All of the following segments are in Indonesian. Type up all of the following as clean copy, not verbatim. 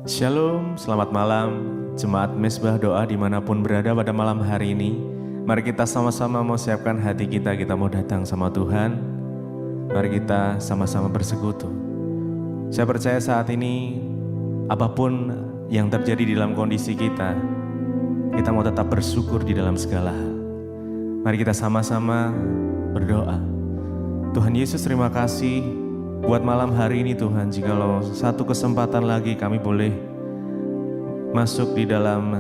Shalom, selamat malam, Jemaat Mesbah Doa dimanapun berada pada malam hari ini. Mari kita sama-sama mau siapkan hati kita mau datang sama Tuhan. Mari kita sama-sama bersekutu. Saya percaya saat ini, apapun yang terjadi di dalam kondisi kita mau tetap bersyukur di dalam segala hal. Mari kita sama-sama berdoa. Tuhan Yesus, terima kasih buat malam hari ini Tuhan, jikalau satu kesempatan lagi kami boleh masuk di dalam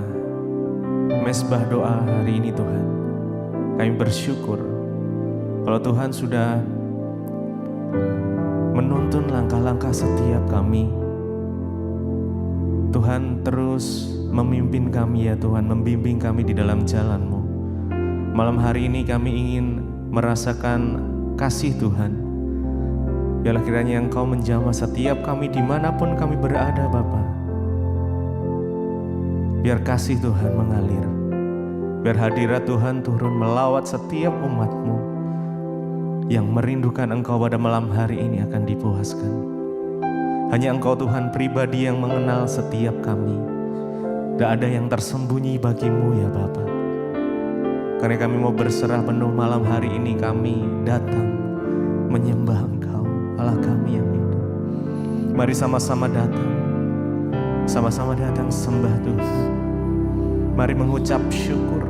mesbah doa hari ini Tuhan. Kami bersyukur kalau Tuhan sudah menuntun langkah-langkah setiap kami. Tuhan terus memimpin kami ya Tuhan, membimbing kami di dalam jalan-Mu. Malam hari ini kami ingin merasakan kasih Tuhan. Biarlah kiranya Engkau menjamah setiap kami dimanapun kami berada Bapa. Biar kasih Tuhan mengalir. Biar hadirat Tuhan turun melawat setiap umat-Mu yang merindukan Engkau pada malam hari ini akan dipuaskan. Hanya Engkau Tuhan pribadi yang mengenal setiap kami. Tidak ada yang tersembunyi bagi-Mu ya Bapa. Karena kami mau berserah penuh malam hari ini, kami datang menyembah Engkau, Allah kami yang hidup. Mari sama-sama datang sembah Tuhan. Mari mengucap syukur.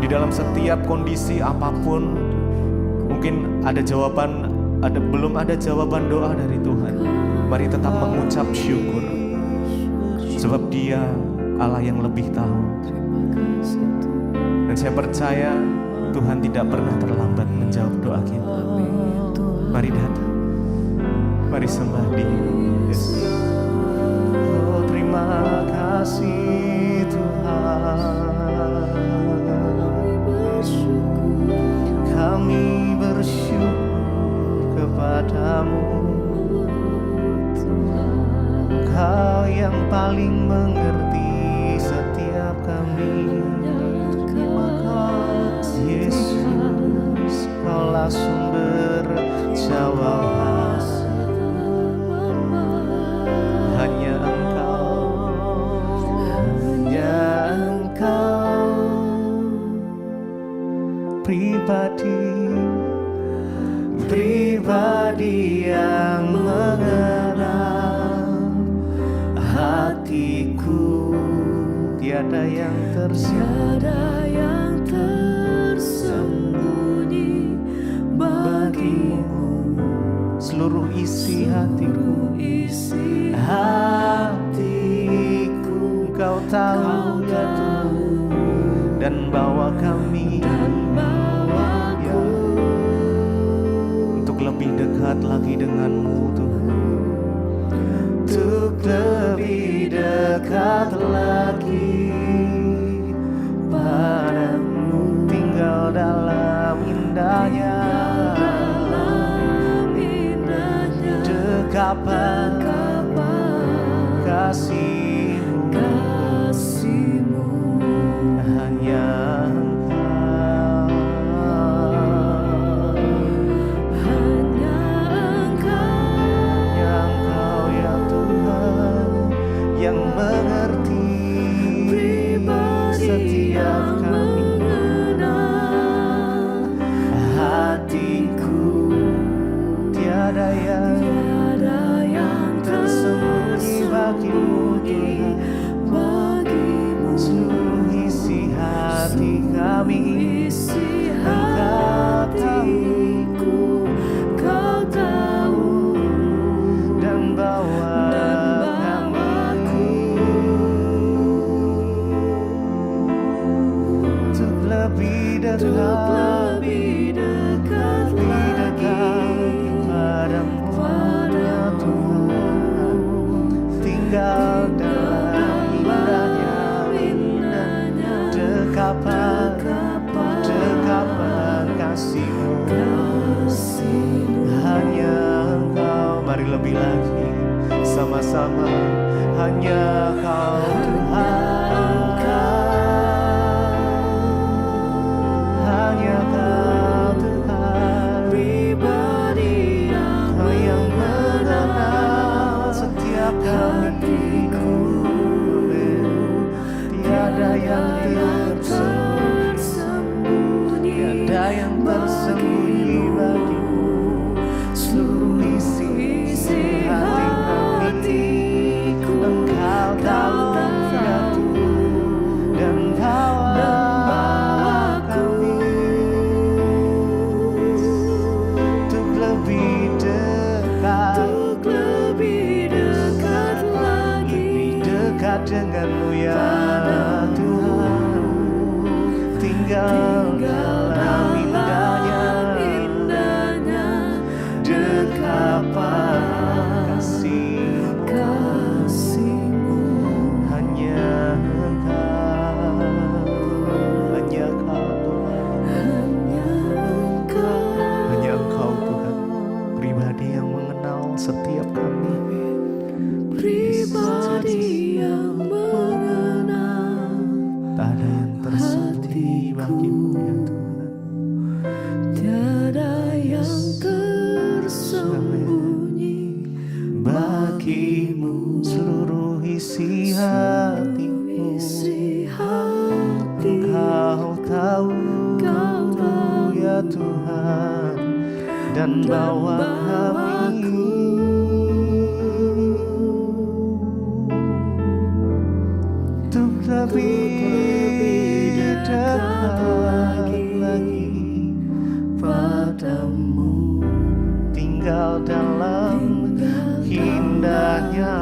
Di dalam setiap kondisi apapun, mungkin ada jawaban, belum ada jawaban doa dari Tuhan. Mari tetap mengucap syukur. Sebab Dia Allah yang lebih tahu. Dan saya percaya Tuhan tidak pernah terlambat menjawab doa kita. Mari datang, mari sembah Dia. Yes. Oh, terima kasih Tuhan. Kami bersyukur kepadamu. Kau yang paling mengerti setiap kami. Yesus, Kaulah sumber jawaban. Hanya Engkau pribadi yang mengenal hatiku. Tiada yang tersembunyi bagimu. Seluruh isi hatiku, Kau tahu ya Tuhan. Dan bawa kami ya, untuk lebih dekat lagi denganmu Tuhan. Untuk lebih dekat lagi padamu, tinggal dalam indahnya dekapan kasih-Mu. Hanya Engkau ya Tuhan yang mengerti setiap kami. Hatiku tiada yang tersembunyi bagimu Tuhan. Seluruh isi hati kami Kau tahu dan bawa kami untuk lebih dekat kepadamu ya Tuhan. Tinggal dalam indahnya dekapan kasih-Mu. Hanya Engkau, mari lebih lagi sama-sama. Hanya Kau Tuhan, hanya Kau Tuhan, Kau yang mengenal Tiada yang tersembunyi, tiada yang tersembunyi bagimu. Seluruh isi hatiku Engkau tahu ya Tuhan, dan bawa kami untuk lebih dekat lagi, lebih dekat denganmu ya Tuhan. Tinggal dalam indahnya dekapan kasih-Mu. Hanya Engkau Tuhan, pribadi yang mengenal setiap kami, pribadi yang mengenal. Tak ada yang tersembunyi bagimu ya Tuhan. Tiada yang tersembunyi bagimu. Seluruh isi hatimu Engkau tahu ya Tuhan, dan bawa kami untuk lebih dekat lagi padamu. Tinggal dalam indahnya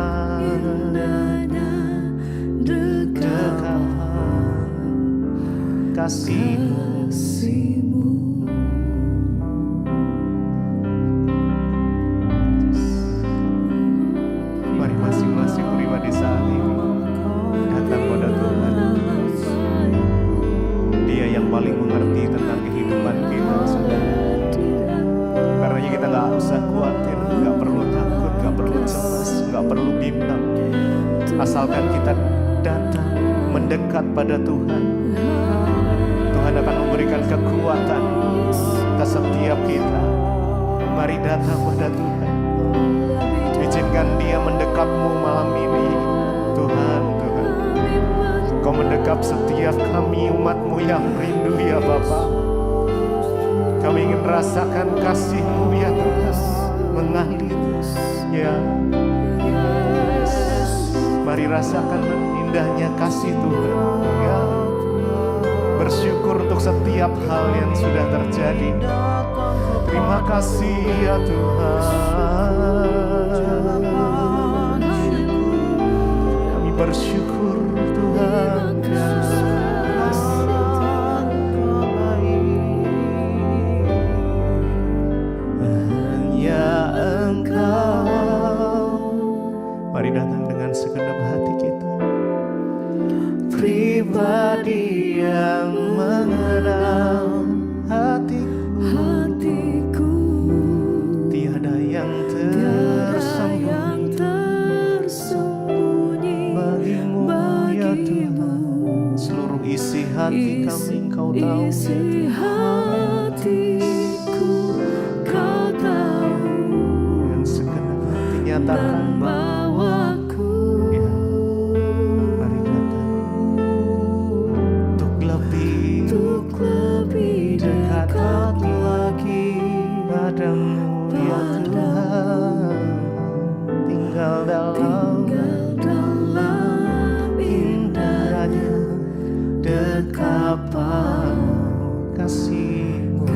dekapan kasih-Mu. Mari masing-masing pribadi saat ini datang pada Tuhan. Dia yang paling mengerti tentang kehidupan kita, saudara. Karenanya kita gak usah khawatir, gak perlu takut, gak perlu cemas, gak perlu bimbang. Asalkan kita datang mendekat pada Tuhan, Tuhan akan memberikan kekuatan ke setiap kita. Mari datang pada Tuhan. Izinkan Dia mendekapmu malam ini. Tuhan, Kau mendekap setiap kami umat-Mu yang rindu ya Bapa. Kami ingin rasakan kasih-Mu ya Tuhan, mengalir ya. Mari rasakan indahnya kasih Tuhan ya. Bersyukur untuk setiap hal yang sudah terjadi. Terima kasih ya Tuhan. Kami bersyukur Tuhan ya. Hanya Engkau. Mari datang dengan segenap hati kita. Pribadi yang mengenal hatiku, tiada yang tersembunyi bagimu ya Tuhan. Seluruh isi hati kami Engkau tahu. Isi hatiku Kau tahu. Dengan segenap hati nyatakan bawaku ya. Mari datang untuk lebih dekat lagi padamu ya Tuhan. Tinggal dalam indahnya dekapan kasih-Mu.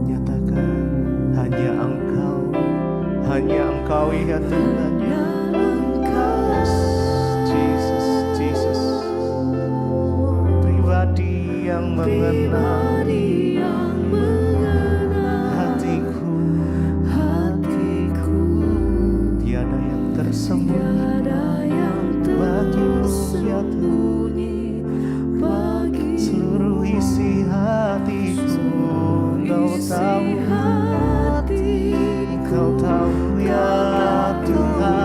Nyatakan hanya Engkau ya Tuhan. Jesus, pribadi yang mengenal hatiku. Tiada yang tersembunyi bagimu ya Tuhan. Seluruh isi hatiku Kau tahu. Kau tahu ya Tuhan.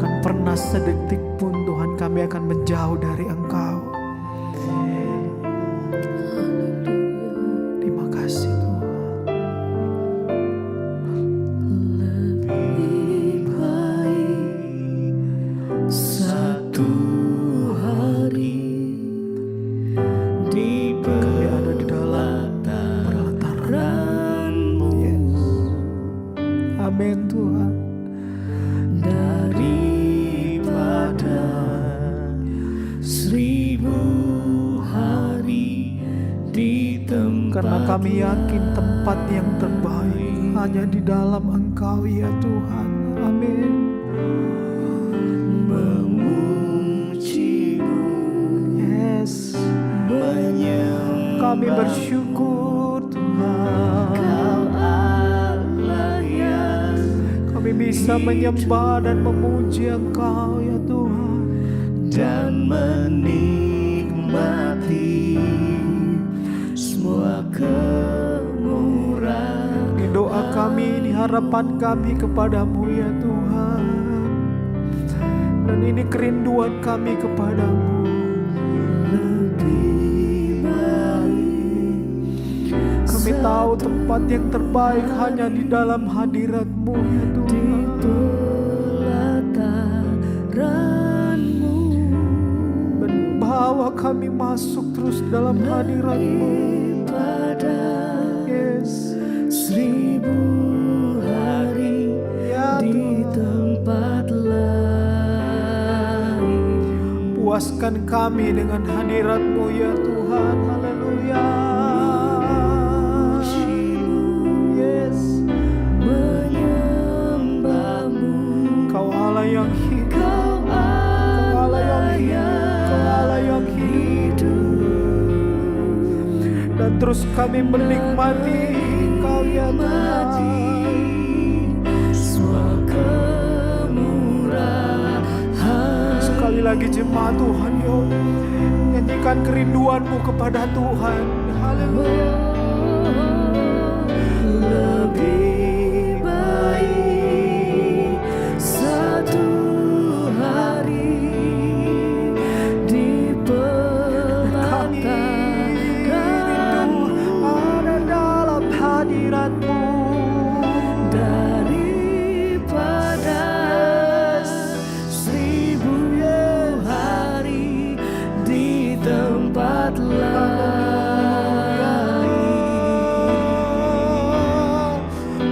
akan pernah sedetik pun Tuhan kami akan menjauh dari Engkau. Terima kasih Tuhan. Lebih baik satu hari di Kami ada di dalam pelataran-Mu, Amin Tuhan. daripada 1000 hari di tempat Karena kami yakin tempat yang terbaik hanya di dalam Engkau ya Tuhan. Amin. memuji-Mu, Yes. menyembah Kami bersyukur Tuhan. Kau Allah yang Kami bisa menyembah dan memuji Engkau ya Tuhan. dan menikmati semua kemurahan. Ini doa kami, ini harapan kami kepadamu ya Tuhan. Dan ini kerinduan kami kepadamu. Lebih baik Kami tahu tempat yang terbaik hanya di dalam hadirat-Mu ya Tuhan. pelataran-Mu, Bawa kami masuk terus dalam hadirat-Mu. pada Yes. 1000 hari Ya di Tuhan. tempat lain. Puaskan kami dengan hadirat-Mu ya Tuhan. Haleluya. Yes. Menyembah-Mu, Kau Allah yang hidup. Kau Kau Allah yang hidup. Kau Allah yang hidup. Dan terus kami menikmati Engkau ya Tuhan. semua kemurahan. Sekali lagi jemaat Tuhan, yuk nyanyikan kerinduanmu kepada Tuhan. Haleluya. Lebih baik satu hari di Kami rindu ada dalam hadirat-Mu. daripada 1000 hari di tempat lain.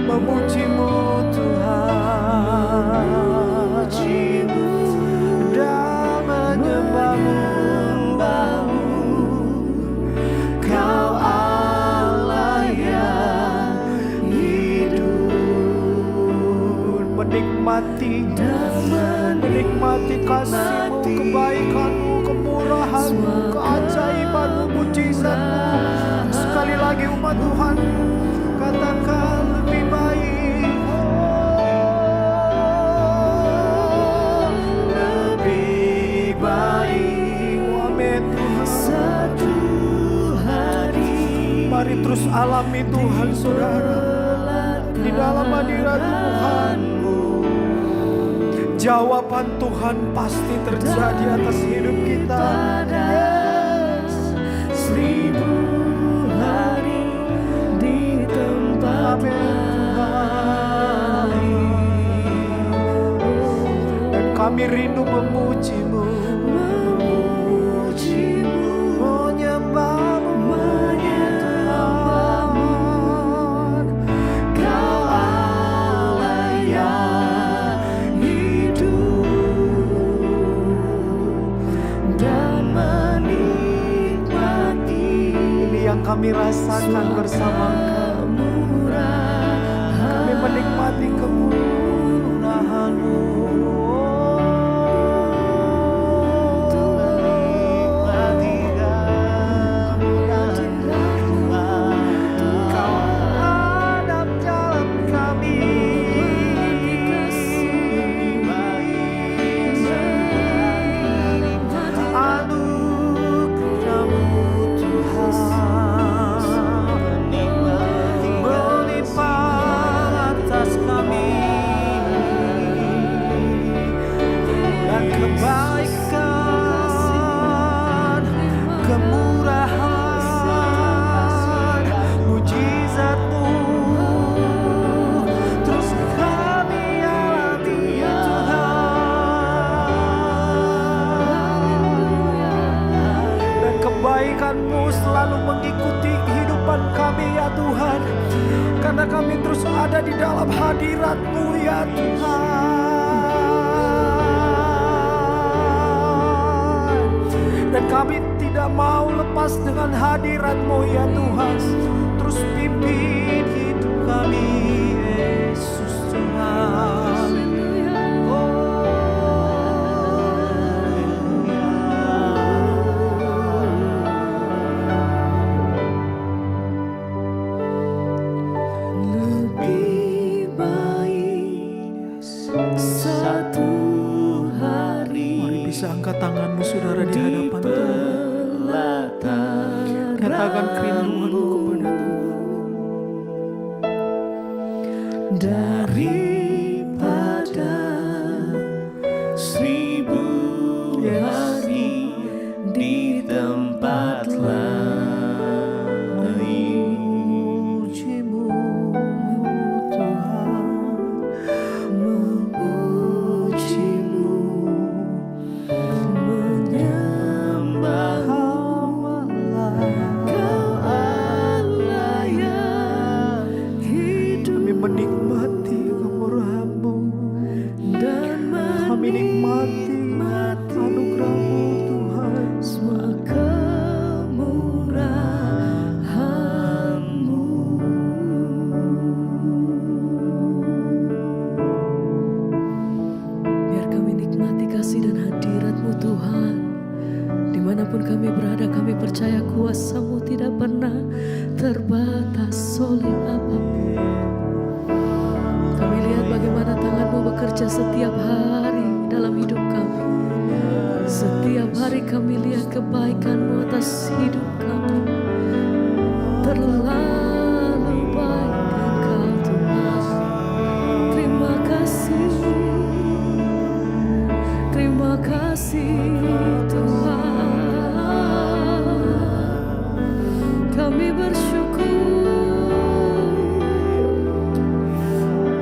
Memuji-Mu Tuhan, dan menyembah-Mu. Kau Allah yang hidup, Menikmati dan menikmati kasih-Mu, kebaikan-Mu, kemurahan-Mu, keajaiban-Mu, mujizat-Mu. Sekali lagi umat Tuhan katakan lebih baik. lebih baik Amin Tuhan. satu hari Mari terus alami Tuhan saudara di dalam hadirat Tuhan. Jawaban Tuhan pasti terjadi atas hidup kita. pada 1000 hari di tempat lain. Dan kami rindu memuji-Mu, Memuji-Mu, menyembah-Mu, menyembah-Mu. Kau Allah yang hidup dan menikmati Ini yang kami rasakan bersama kemurahan. kami menikmati kemurahan-Mu. Kau ada dalam kami. Anugerah-Mu Tuhan melimpah atas kami. kebaikan, kemurahan, mujizat-Mu terus kami alami ya Tuhan. Dan kebaikan-Mu selalu mengikuti kehidupan kami ya Tuhan, karena kami terus ada di dalam hadirat-Mu ya Tuhan. Dan kami tidak mau lepas dengan hadirat-Mu ya Tuhan. Terus pimpin hidup kami Yesus Tuhan. Lebih baik satu hari. Mari bisa angkat tanganmu saudara di hadapan Tuhan. Katakan kerinduanmu kepada Tuhan. Daripada 1000 hari di tempat lain. Memuji-Mu Tuhan, Memuji-Mu, menyembah-Mu, Kau Allah yang hidup kami menikmati kemurahan-Mu, dan kami nikmati anugerah-Mu Tuhan. semua kemurahan-Mu. Biar kami nikmati kasih dan hadirat-Mu Tuhan. Dimanapun kami berada, kami percaya kuasa-Mu tidak pernah terbatas oleh apapun. Kami lihat bagaimana tangan-Mu bekerja setiap hari dalam hidup kami. Setiap hari kami lihat kebaikan-Mu atas hidup kami. Terlalu baik Engkau Tuhan. Terima kasih. Terima kasih Tuhan. Kami bersyukur.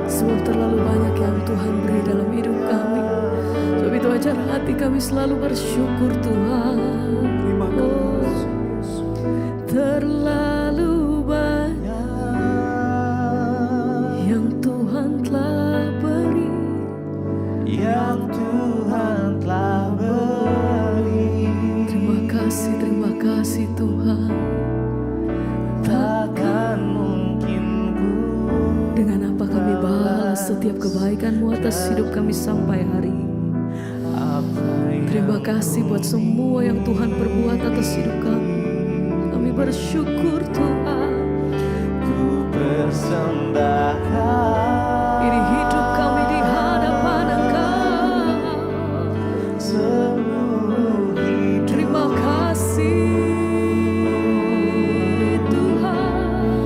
Sebab terlalu banyak yang Tuhan beri dalam hidup kami. Sebab itu ajar hati kami selalu bersyukur Tuhan. Terima kasih. Terlalu banyak yang Tuhan telah beri. Yang Tuhan telah beri. Terima kasih Tuhan. Takkan mungkin ku Dengan apa kami balas setiap kebaikan-Mu atas hidup kami sampai hari ini. Terima kasih buat semua yang Tuhan perbuat atas hidup kami. Kami bersyukur Tuhan. ku persembahkan Ini hidup kami di hadapan Engkau. seluruh hidup. Terima kasih Tuhan.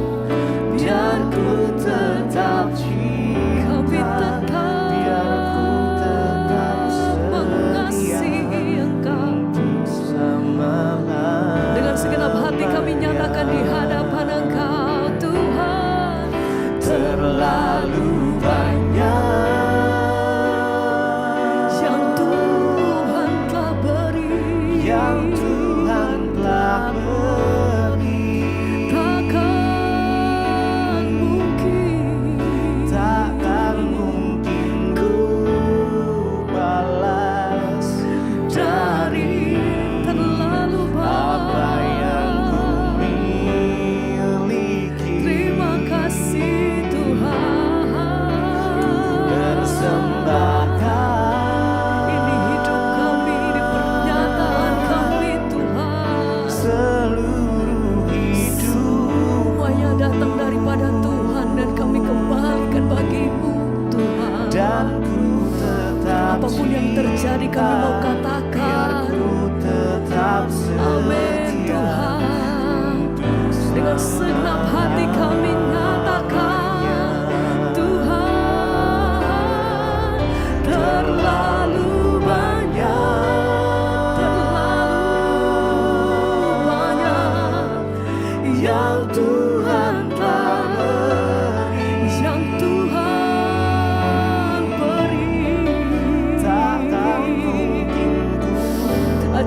Biar ku tetap cinta, Kami tetap biar ku tetap mengasihi Engkau. sama Dengan segenap hati kami nyatakan di hadapan Engkau Tuhan. terlalu banyak Yang Tuhan telah beri. yang Tuhan telah beri. Takkan mungkin ku balas dari terlalu apa yang ku banyak. miliki. Terima kasih Tuhan. Persembahkan Ini hidup kami, ini pernyataan kami Tuhan. seluruh hidup. Semuanya datang daripada Tuhan dan kami kembalikan bagi-Mu Tuhan. Dan ku tetap Apapun yang terjadi kami mau katakan ku tetap amin Tuhan. Dengan segenap hati kami nyatakan Tuhan. Terlalu banyak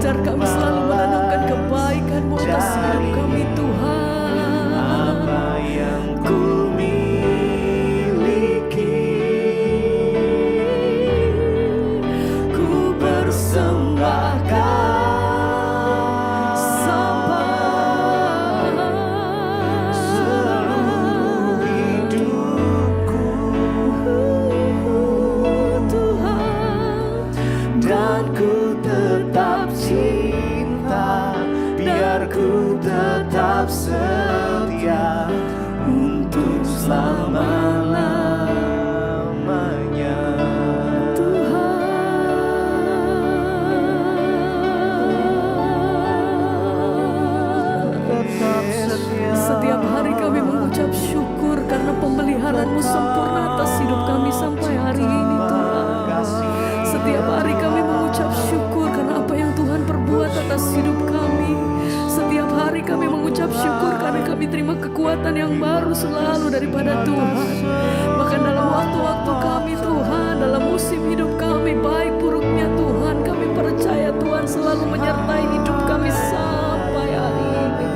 Ajar kami selalu merenungkan kebaikan-Mu atas hidup kami Tuhan. Apa yang ku miliki, ku persembahkan seluruh hidupku, Tuhan. dan ku tetap cinta, biar ku tetap setia untuk selama-lamanya. Tetap setia. Setiap hari kami mengucap syukur karena pemeliharaan-Mu sempurna atas hidup kami sampai hari ini Tuhan. Setiap hari kami mengucap syukur karena apa yang Tuhan perbuat atas hidup kami. Setiap hari kami mengucap syukur karena kami terima kekuatan yang baru selalu daripada Tuhan. Bahkan dalam waktu-waktu kami Tuhan, dalam musim hidup kami, baik buruknya Tuhan, kami percaya Tuhan selalu menyertai hidup kami sampai hari ini.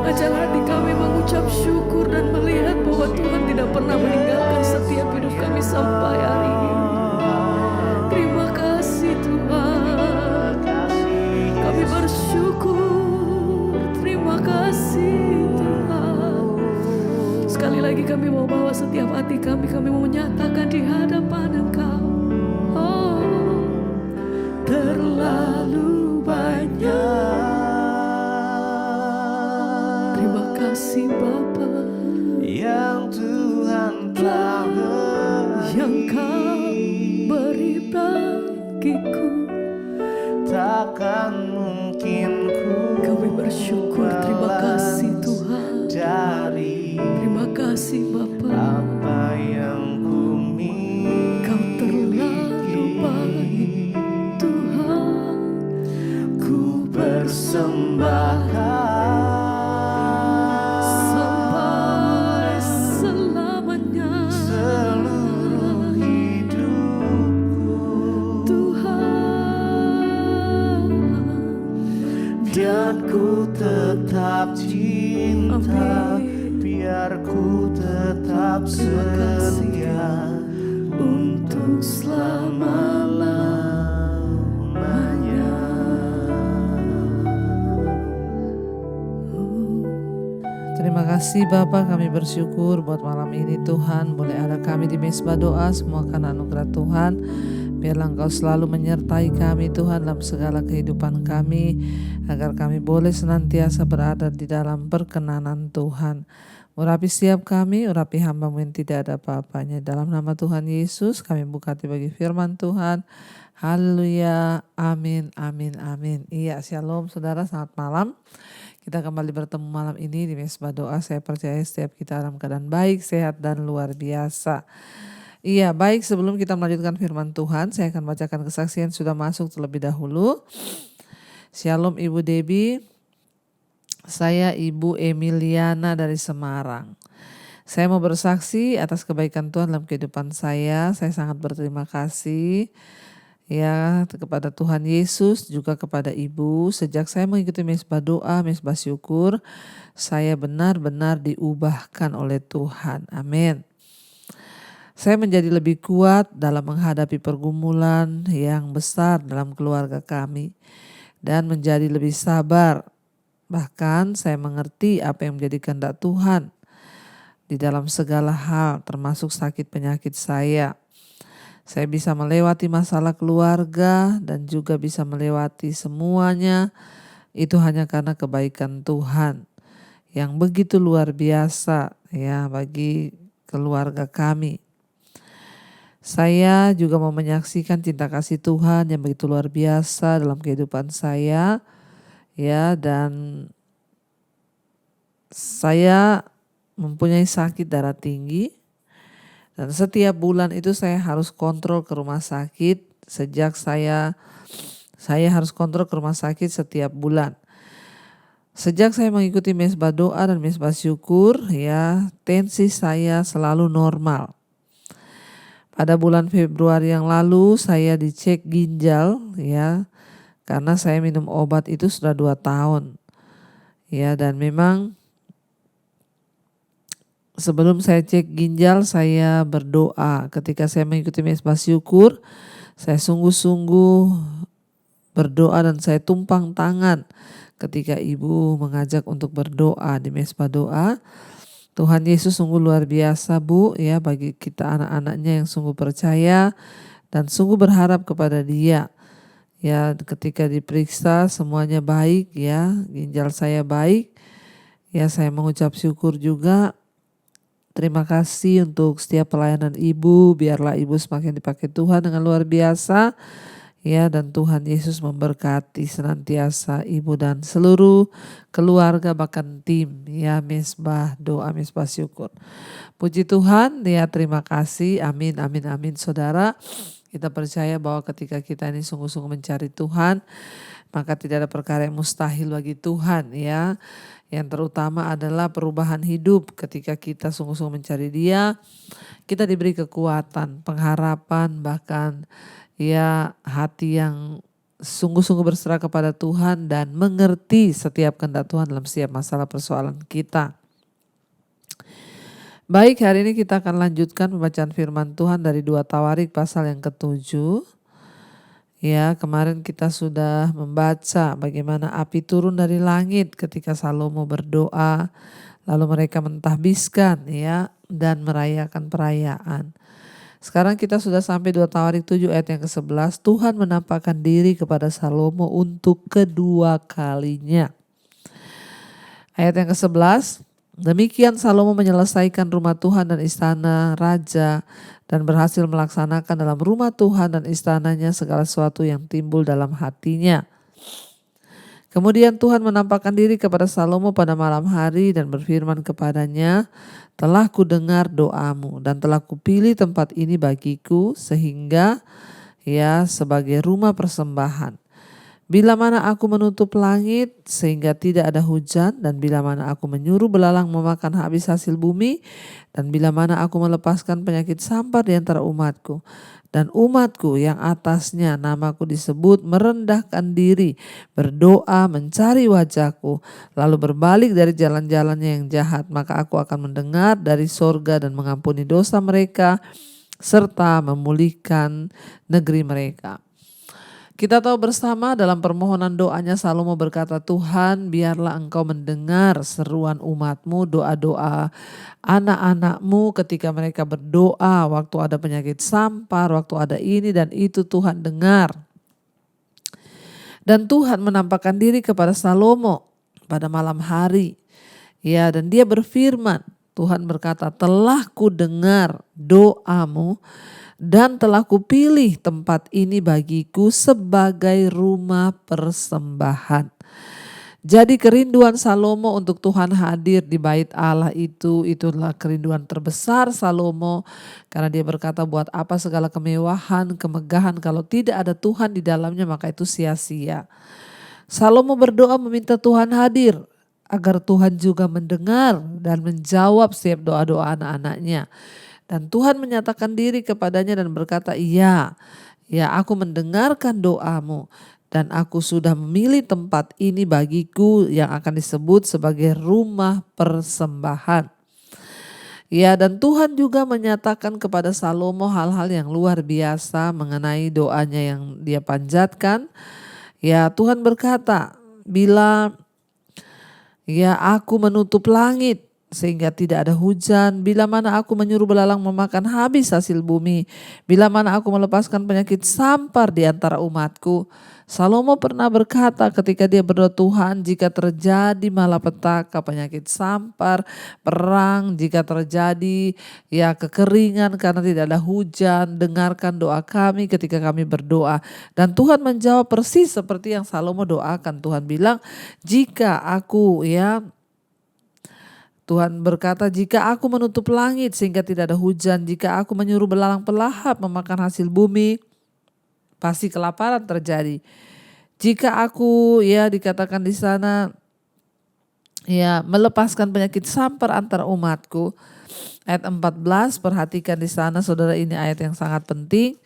Ajar hati kami mengucap syukur dan melihat bahwa Tuhan tidak pernah meninggalkan setiap hidup kami sampai hari ini. Terima kasih Tuhan, kami bersyukur. Terima kasih Tuhan. Sekali lagi kami mau bawa setiap hati kami mau menyatakan di hadapan Engkau. Oh, terlalu banyak. Terima kasih Bapa Yang Tuhan telah yang Kau beri, beri bagiku. takkan mungkin ku Kami bersyukur. Terima kasih Tuhan. dari Terima kasih Bapa. apa yang ku Kau terlalu miliki. baik Tuhan. Ku persembahkan Sampai selamanya seluruh hidupku, Tuhan. dan ku tetap cinta, Amin. biar ku tetap Terima kasih, setia untuk selama-lamanya. Terima kasih Bapak, kami bersyukur buat malam ini Tuhan. Boleh ada kami di Mesbah Doa, semua karena anugerah Tuhan. Biarlah Engkau selalu menyertai kami Tuhan dalam segala kehidupan kami, agar kami boleh senantiasa berada di dalam perkenanan Tuhan. Urapi setiap kami, urapi hamba-Mu yang tidak ada apa-apanya. Dalam nama Tuhan Yesus kami buka hati bagi firman Tuhan. Haleluya, amin, amin, amin. Iya, shalom saudara, selamat malam. Kita kembali bertemu malam ini di Mesbah Doa. Saya percaya setiap kita dalam keadaan baik, sehat, dan luar biasa. Iya, baik, sebelum kita melanjutkan firman Tuhan, saya akan bacakan kesaksian sudah masuk terlebih dahulu. Shalom Ibu Debbie, saya Ibu Emiliana dari Semarang. Saya mau bersaksi atas kebaikan Tuhan dalam kehidupan saya. Saya sangat berterima kasih ya kepada Tuhan Yesus, juga kepada Ibu. Sejak saya mengikuti Mesbah Doa, Mesbah Syukur, saya benar-benar diubahkan oleh Tuhan. Amin. Saya menjadi lebih kuat dalam menghadapi pergumulan yang besar dalam keluarga kami dan menjadi lebih sabar. Bahkan saya mengerti apa yang menjadi kehendak Tuhan di dalam segala hal, termasuk sakit penyakit saya. Saya bisa melewati masalah keluarga dan juga bisa melewati semuanya. Itu hanya karena kebaikan Tuhan yang begitu luar biasa ya bagi keluarga kami. Saya juga mau menyaksikan cinta kasih Tuhan yang begitu luar biasa dalam kehidupan saya ya, dan saya mempunyai sakit darah tinggi. Dan setiap bulan itu saya harus kontrol ke rumah sakit. Sejak saya harus kontrol ke rumah sakit setiap bulan. Sejak saya mengikuti Mesbah Doa dan Mesbah Syukur ya, tensi saya selalu normal. Pada bulan Februari yang lalu saya dicek ginjal ya, karena saya minum obat itu sudah 2 tahun. Ya, dan memang sebelum saya cek ginjal saya berdoa. Ketika saya mengikuti mesbah syukur, saya sungguh-sungguh berdoa dan saya tumpang tangan ketika ibu mengajak untuk berdoa di mesbah doa. Tuhan Yesus sungguh luar biasa Bu ya, bagi kita anak-anaknya yang sungguh percaya dan sungguh berharap kepada Dia. Ya, ketika diperiksa semuanya baik ya, ginjal saya baik. Ya, saya mengucap syukur juga. Terima kasih untuk setiap pelayanan ibu, biarlah ibu semakin dipakai Tuhan dengan luar biasa. Ya, dan Tuhan Yesus memberkati senantiasa ibu dan seluruh keluarga bahkan tim ya mesbah doa mesbah syukur. Puji Tuhan ya, terima kasih, amin amin amin saudara. Kita percaya bahwa ketika kita ini sungguh-sungguh mencari Tuhan, maka tidak ada perkara yang mustahil bagi Tuhan ya. Yang terutama adalah perubahan hidup. Ketika kita sungguh-sungguh mencari Dia, kita diberi kekuatan, pengharapan, bahkan ya hati yang sungguh-sungguh berserah kepada Tuhan dan mengerti setiap kehendak Tuhan dalam setiap masalah persoalan kita. Baik, hari ini kita akan lanjutkan pembacaan firman Tuhan dari 2 Tawarik pasal yang ke-7. Ya, kemarin kita sudah membaca bagaimana api turun dari langit ketika Salomo berdoa, lalu mereka mentahbiskan ya dan merayakan perayaan. Sekarang kita sudah sampai 2 Tawarik 7 ayat yang ke-11. Tuhan menampakkan diri kepada Salomo untuk kedua kalinya. Ayat yang ke-11. Demikian Salomo menyelesaikan rumah Tuhan dan istana raja dan berhasil melaksanakan dalam rumah Tuhan dan istananya segala sesuatu yang timbul dalam hatinya. Kemudian Tuhan menampakkan diri kepada Salomo pada malam hari dan berfirman kepadanya, telah kudengar doamu dan telah kupilih tempat ini bagiku sehingga ya sebagai rumah persembahan. Bila mana aku menutup langit sehingga tidak ada hujan, dan bila mana aku menyuruh belalang memakan habis hasil bumi, dan bila mana aku melepaskan penyakit sampar di antara umatku, dan umatku yang atasnya namaku disebut merendahkan diri, berdoa, mencari wajahku, lalu berbalik dari jalan-jalannya yang jahat, maka aku akan mendengar dari sorga dan mengampuni dosa mereka, serta memulihkan negeri mereka. Kita tahu bersama dalam permohonan doanya Salomo berkata, Tuhan biarlah engkau mendengar seruan umatmu, doa-doa anak-anakmu ketika mereka berdoa waktu ada penyakit sampar, waktu ada ini dan itu, Tuhan dengar. Dan Tuhan menampakkan diri kepada Salomo pada malam hari. Ya, dan dia berfirman, Tuhan berkata, telah kudengar doamu dan telah kupilih tempat ini bagiku sebagai rumah persembahan. Jadi kerinduan Salomo untuk Tuhan hadir di bait Allah itulah kerinduan terbesar Salomo. Karena dia berkata, buat apa segala kemewahan, kemegahan kalau tidak ada Tuhan di dalamnya, maka itu sia-sia. Salomo berdoa meminta Tuhan hadir agar Tuhan juga mendengar dan menjawab setiap doa-doa anak-anaknya. Dan Tuhan menyatakan diri kepadanya dan berkata, ya aku mendengarkan doamu dan aku sudah memilih tempat ini bagiku yang akan disebut sebagai rumah persembahan. Ya, dan Tuhan juga menyatakan kepada Salomo hal-hal yang luar biasa mengenai doanya yang dia panjatkan. Ya, Tuhan berkata, bila ya aku menutup langit sehingga tidak ada hujan, bila mana aku menyuruh belalang memakan habis hasil bumi, bila mana aku melepaskan penyakit sampar di antara umatku. Salomo pernah berkata ketika dia berdoa, Tuhan jika terjadi malapetaka, penyakit sampar, perang, jika terjadi ya kekeringan karena tidak ada hujan, dengarkan doa kami ketika kami berdoa. Dan Tuhan menjawab persis seperti yang Salomo doakan. Tuhan bilang, jika aku Tuhan berkata, jika aku menutup langit sehingga tidak ada hujan, jika aku menyuruh belalang pelahap memakan hasil bumi, pasti kelaparan terjadi. Jika aku dikatakan di sana melepaskan penyakit sampar antara umatku. Ayat 14, perhatikan di sana saudara, ini ayat yang sangat penting.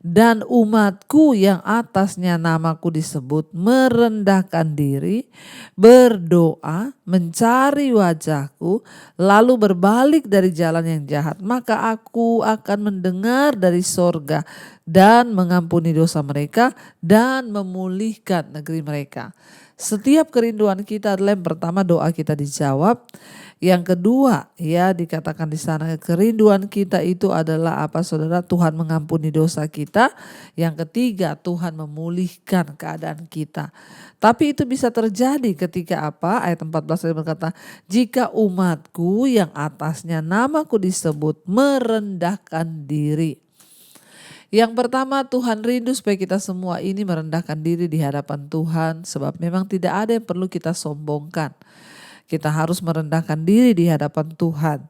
dan umatku yang atasnya namaku disebut merendahkan diri, berdoa, mencari wajahku, lalu berbalik dari jalan yang jahat, maka aku akan mendengar dari sorga dan mengampuni dosa mereka dan memulihkan negeri mereka. Setiap kerinduan kita adalah yang pertama doa kita dijawab. Yang kedua ya dikatakan di sana kerinduan kita itu adalah apa saudara? Tuhan mengampuni dosa kita. Yang ketiga Tuhan memulihkan keadaan kita. Tapi itu bisa terjadi ketika apa? Ayat 14 berkata, jika umatku yang atasnya namaku disebut merendahkan diri. Yang pertama Tuhan rindu supaya kita semua ini merendahkan diri di hadapan Tuhan. Sebab memang tidak ada yang perlu kita sombongkan. Kita harus merendahkan diri di hadapan Tuhan.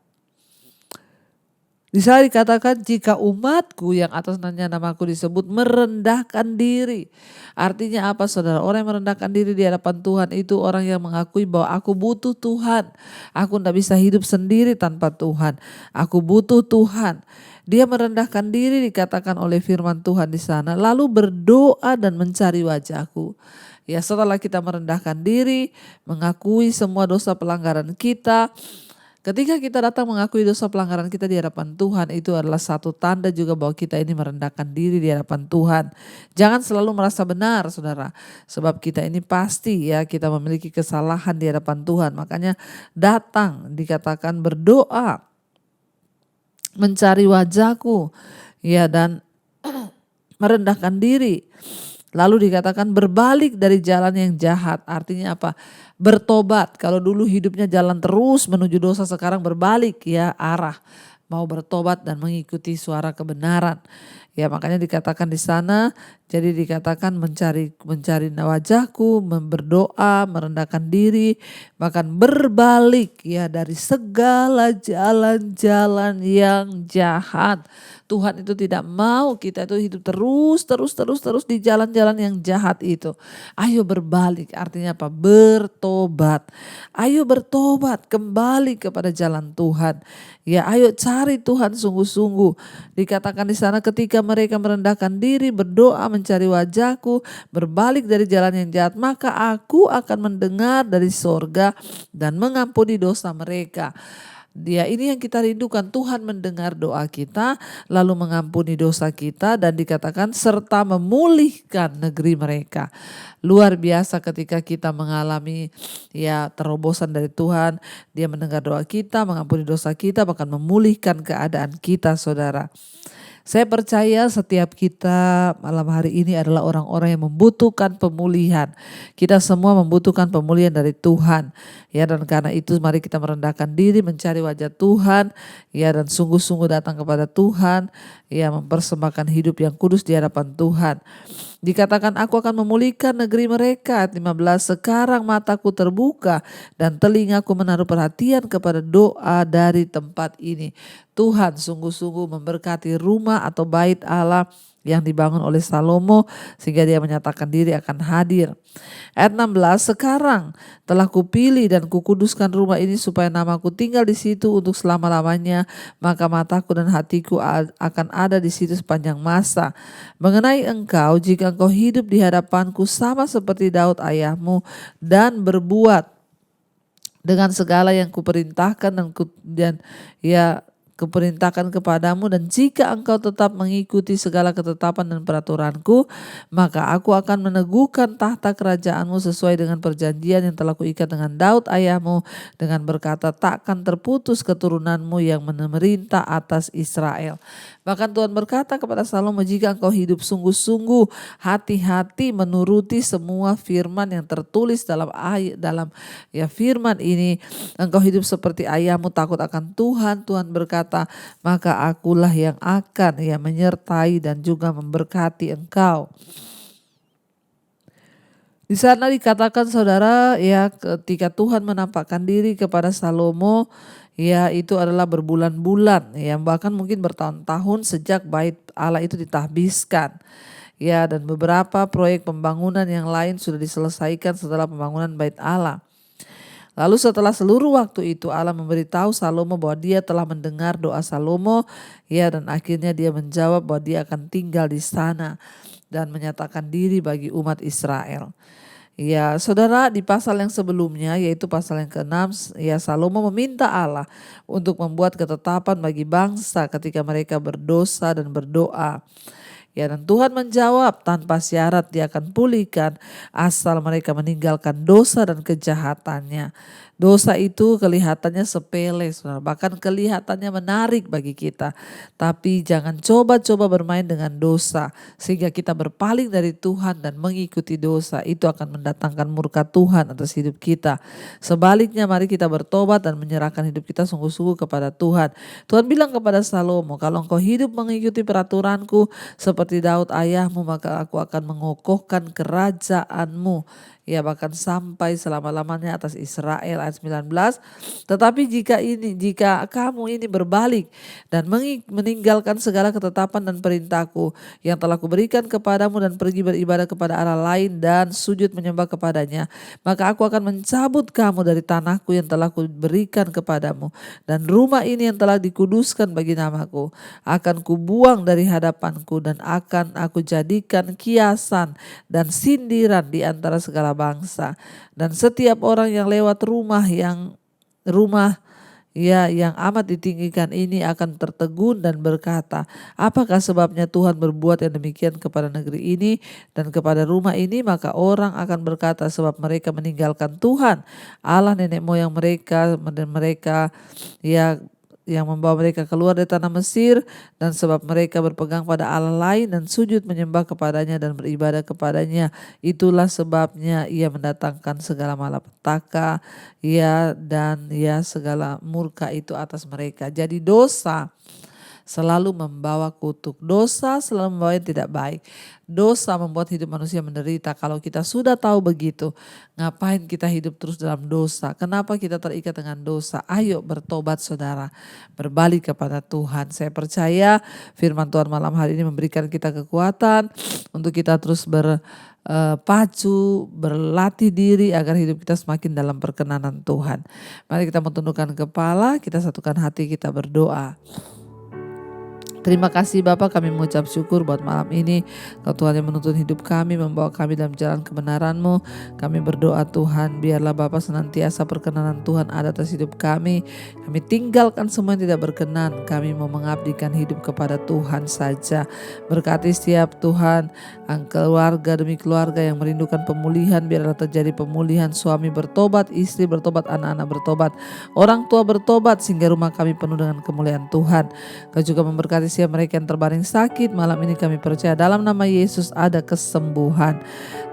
Di sana dikatakan jika umatku yang atas namaku disebut merendahkan diri. Artinya apa saudara? Orang yang merendahkan diri di hadapan Tuhan itu orang yang mengakui bahwa aku butuh Tuhan. Aku tidak bisa hidup sendiri tanpa Tuhan. Aku butuh Tuhan. Dia merendahkan diri dikatakan oleh firman Tuhan di sana. Lalu berdoa dan mencari wajahku. Ya setelah kita merendahkan diri, mengakui semua dosa pelanggaran kita. Ketika kita datang mengakui dosa pelanggaran kita di hadapan Tuhan, itu adalah satu tanda juga bahwa kita ini merendahkan diri di hadapan Tuhan. Jangan selalu merasa benar saudara. Sebab kita ini pasti ya kita memiliki kesalahan di hadapan Tuhan. Makanya datang dikatakan berdoa, mencari wajahku ya dan merendahkan diri. Lalu dikatakan berbalik dari jalan yang jahat. Artinya apa? Bertobat. Kalau dulu hidupnya jalan terus menuju dosa, sekarang berbalik ya arah. Mau bertobat dan mengikuti suara kebenaran. Ya makanya dikatakan di sana, jadi dikatakan mencari wajahku, berdoa, merendahkan diri, bahkan berbalik ya dari segala jalan-jalan yang jahat. Tuhan itu tidak mau kita itu hidup terus di jalan-jalan yang jahat itu. Ayo berbalik, artinya apa? Bertobat. Ayo bertobat, kembali kepada jalan Tuhan. Ya, ayo cari Tuhan sungguh-sungguh. Dikatakan di sana ketika mereka merendahkan diri, berdoa, mencari wajahku, berbalik dari jalan yang jahat, maka aku akan mendengar dari sorga dan mengampuni dosa mereka. Dia ini yang kita rindukan, Tuhan mendengar doa kita, lalu mengampuni dosa kita dan dikatakan serta memulihkan negeri mereka. Luar biasa ketika kita mengalami ya terobosan dari Tuhan, Dia mendengar doa kita, mengampuni dosa kita, bahkan memulihkan keadaan kita saudara. Saya percaya setiap kita malam hari ini adalah orang-orang yang membutuhkan pemulihan. Kita semua membutuhkan pemulihan dari Tuhan. Ya dan karena itu mari kita merendahkan diri, mencari wajah Tuhan, ya dan sungguh-sungguh datang kepada Tuhan, ya mempersembahkan hidup yang kudus di hadapan Tuhan. Dikatakan aku akan memulihkan negeri mereka. Ayat 15, sekarang mataku terbuka dan telingaku menaruh perhatian kepada doa dari tempat ini. Tuhan sungguh-sungguh memberkati rumah atau bait Allah yang dibangun oleh Salomo sehingga dia menyatakan diri akan hadir. Ayat 16, sekarang telah kupilih dan kukuduskan rumah ini supaya namaku tinggal di situ untuk selama-lamanya, maka mataku dan hatiku akan ada di situ sepanjang masa. Mengenai engkau, jika engkau hidup di hadapanku sama seperti Daud ayahmu dan berbuat dengan segala yang kuperintahkan dan kuperintahkan kepadamu, dan jika engkau tetap mengikuti segala ketetapan dan peraturanku, maka aku akan meneguhkan tahta kerajaanmu sesuai dengan perjanjian yang telah kuikat dengan Daud ayahmu, dengan berkata takkan terputus keturunanmu yang memerintah atas Israel. Bahkan Tuhan berkata kepada Salomo, jika engkau hidup sungguh-sungguh, hati-hati menuruti semua firman yang tertulis dalam firman ini, engkau hidup seperti ayahmu, takut akan Tuhan. Tuhan berkata, maka akulah yang akan menyertai dan juga memberkati engkau. Di sana dikatakan saudara ya ketika Tuhan menampakkan diri kepada Salomo, ya itu adalah berbulan-bulan, ya bahkan mungkin bertahun-tahun sejak bait Allah itu ditahbiskan. Ya dan beberapa proyek pembangunan yang lain sudah diselesaikan setelah pembangunan bait Allah. Lalu setelah seluruh waktu itu Allah memberitahu Salomo bahwa dia telah mendengar doa Salomo, ya, dan akhirnya dia menjawab bahwa dia akan tinggal di sana dan menyatakan diri bagi umat Israel. Ya, saudara, di pasal yang sebelumnya yaitu pasal yang ke-6, ya, Salomo meminta Allah untuk membuat ketetapan bagi bangsa ketika mereka berdosa dan berdoa. Ya, dan Tuhan menjawab tanpa syarat dia akan pulihkan asal mereka meninggalkan dosa dan kejahatannya. Dosa itu kelihatannya sepele, saudara, bahkan kelihatannya menarik bagi kita. Tapi jangan coba-coba bermain dengan dosa sehingga kita berpaling dari Tuhan dan mengikuti dosa. Itu akan mendatangkan murka Tuhan atas hidup kita. Sebaliknya mari kita bertobat dan menyerahkan hidup kita sungguh-sungguh kepada Tuhan. Tuhan bilang kepada Salomo, kalau engkau hidup mengikuti peraturanku seperti Daud ayahmu, maka aku akan mengokohkan kerajaanmu, ya, bahkan sampai selama-lamanya atas Israel. Ayat 19. Tetapi jika kamu ini berbalik dan meninggalkan segala ketetapan dan perintahku yang telah kuberikan kepadamu dan pergi beribadah kepada Allah lain dan sujud menyembah kepadanya, maka aku akan mencabut kamu dari tanahku yang telah kuberikan kepadamu, dan rumah ini yang telah dikuduskan bagi namaku akan kubuang dari hadapanku, dan akan aku jadikan kiasan dan sindiran di antara segala bangsa. Dan setiap orang yang lewat rumah yang amat ditinggikan ini akan tertegun dan berkata, apakah sebabnya Tuhan berbuat yang demikian kepada negeri ini dan kepada rumah ini? Maka orang akan berkata, sebab mereka meninggalkan Tuhan Allah nenek moyang mereka, dan mereka yang membawa mereka keluar dari tanah Mesir, dan sebab mereka berpegang pada Allah lain dan sujud menyembah kepadanya dan beribadah kepadanya. Itulah sebabnya ia mendatangkan segala malapetaka, dan segala murka itu atas mereka. Jadi dosa selalu membawa kutuk. Dosa selalu membawa yang tidak baik. Dosa membuat hidup manusia menderita. Kalau kita sudah tahu begitu, ngapain kita hidup terus dalam dosa? Kenapa kita terikat dengan dosa? Ayo bertobat, saudara. Berbalik kepada Tuhan. Saya percaya firman Tuhan malam hari ini memberikan kita kekuatan untuk kita terus berpacu, berlatih diri agar hidup kita semakin dalam perkenanan Tuhan. Mari kita mentundukkan kepala, kita satukan hati, kita berdoa. Terima kasih Bapa, kami mengucap syukur buat malam ini. Kau Tuhan yang menuntun hidup kami, membawa kami dalam jalan kebenaran-Mu. Kami berdoa Tuhan, biarlah Bapa senantiasa perkenanan Tuhan ada atas hidup kami. Kami tinggalkan semua yang tidak berkenan. Kami mau mengabdikan hidup kepada Tuhan saja. Berkati setiap Tuhan, keluarga demi keluarga yang merindukan pemulihan, biarlah terjadi pemulihan. Suami bertobat, istri bertobat, anak-anak bertobat, orang tua bertobat, sehingga rumah kami penuh dengan kemuliaan Tuhan. Kau juga memberkati setiap mereka yang terbaring sakit. Malam ini kami percaya dalam nama Yesus ada kesembuhan.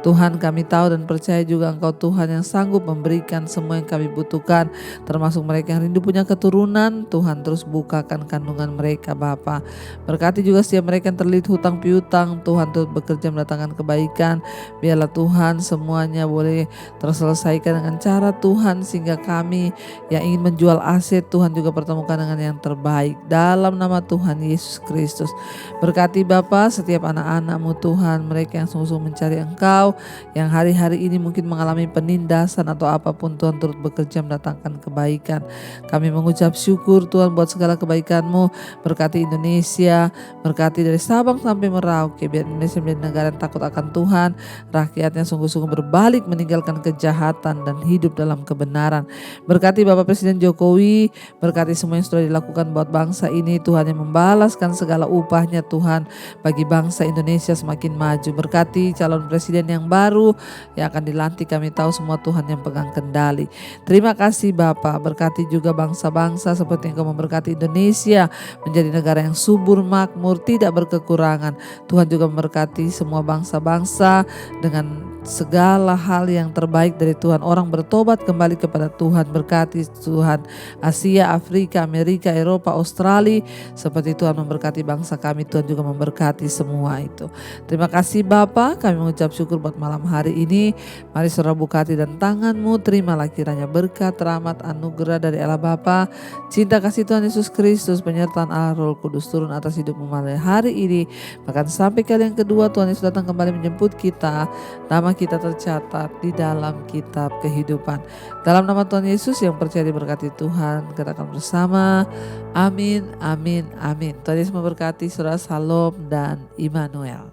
Tuhan, kami tahu dan percaya juga Engkau Tuhan yang sanggup memberikan semua yang kami butuhkan, termasuk mereka yang rindu punya keturunan. Tuhan, terus bukakan kandungan mereka Bapa. Berkati juga setiap mereka yang terlilit hutang piutang. Tuhan, turut bekerja mendatangkan kebaikan. Biarlah Tuhan semuanya boleh terselesaikan dengan cara Tuhan, sehingga kami yang ingin menjual aset Tuhan juga pertemukan dengan yang terbaik. Dalam nama Tuhan Yesus Kristus. Berkati Bapa setiap anak-anak-Mu Tuhan, mereka yang sungguh-sungguh mencari Engkau, yang hari-hari ini mungkin mengalami penindasan atau apapun, Tuhan turut bekerja mendatangkan kebaikan. Kami mengucap syukur Tuhan buat segala kebaikan-Mu. Berkati Indonesia, berkati dari Sabang sampai Merauke, biar Indonesia menjadi negara yang takut akan Tuhan, rakyatnya sungguh-sungguh berbalik meninggalkan kejahatan dan hidup dalam kebenaran. Berkati Bapak Presiden Jokowi, berkati semua yang sudah dilakukan buat bangsa ini, Tuhan yang membalaskan segala upahnya Tuhan bagi bangsa Indonesia semakin maju. Berkati calon presiden yang baru yang akan dilantik, kami tahu semua Tuhan yang pegang kendali. Terima kasih Bapa. Berkati juga bangsa-bangsa seperti yang Kau memberkati Indonesia menjadi negara yang subur, makmur, tidak berkekurangan. Tuhan juga memberkati semua bangsa-bangsa dengan segala hal yang terbaik dari Tuhan. Orang bertobat kembali kepada Tuhan. Berkati Tuhan Asia, Afrika, Amerika, Eropa, Australia, seperti Tuhan memberkati bangsa kami. Tuhan juga memberkati semua itu. Terima kasih Bapa, kami mengucap syukur buat malam hari ini. Mari saudara buka hati dan tanganmu, terimalah kiranya berkat, rahmat, anugerah dari Allah Bapa, cinta kasih Tuhan Yesus Kristus, penyertaan Allah Roh Kudus turun atas hidupmu malam hari ini. Bahkan sampai kali yang kedua Tuhan Yesus datang kembali menjemput kita. Nama nama kita tercatat di dalam kitab kehidupan. Dalam nama Tuhan Yesus yang percaya diberkati Tuhan, katakan bersama, amin, amin, amin. Tuhan Yesus memberkati. Saudara, Salom dan Immanuel.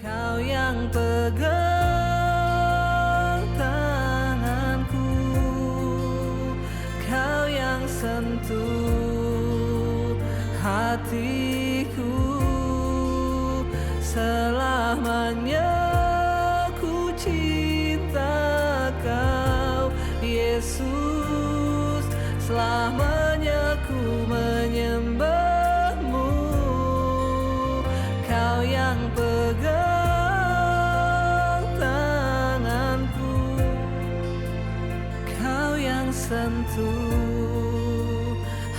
Kau yang pegang tanganku, Kau yang sentuh hatiku, selamanya ku cinta Kau, Yesus, selamanya ku menyembahmu. Kau yang pegang tanganku, Kau yang sentuh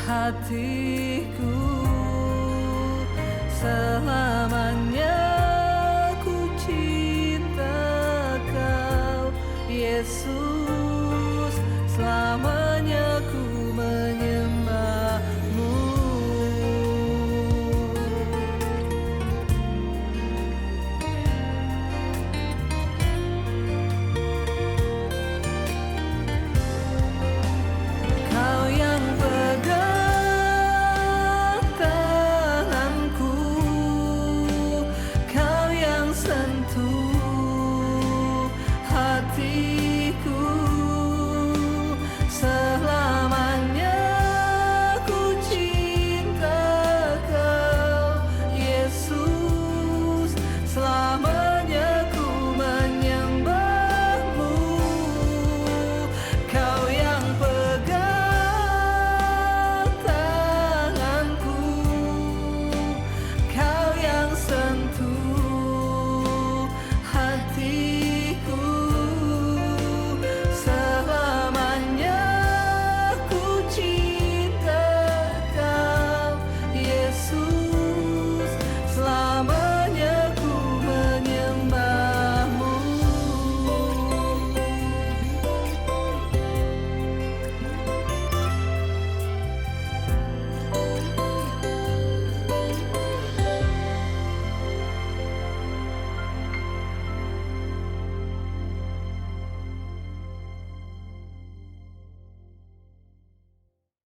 hatiku, selamanya ku cinta Kau, Yesus, selamanya ku menyembahmu. Kau yang pegang tanganku, Kau yang sentuh hati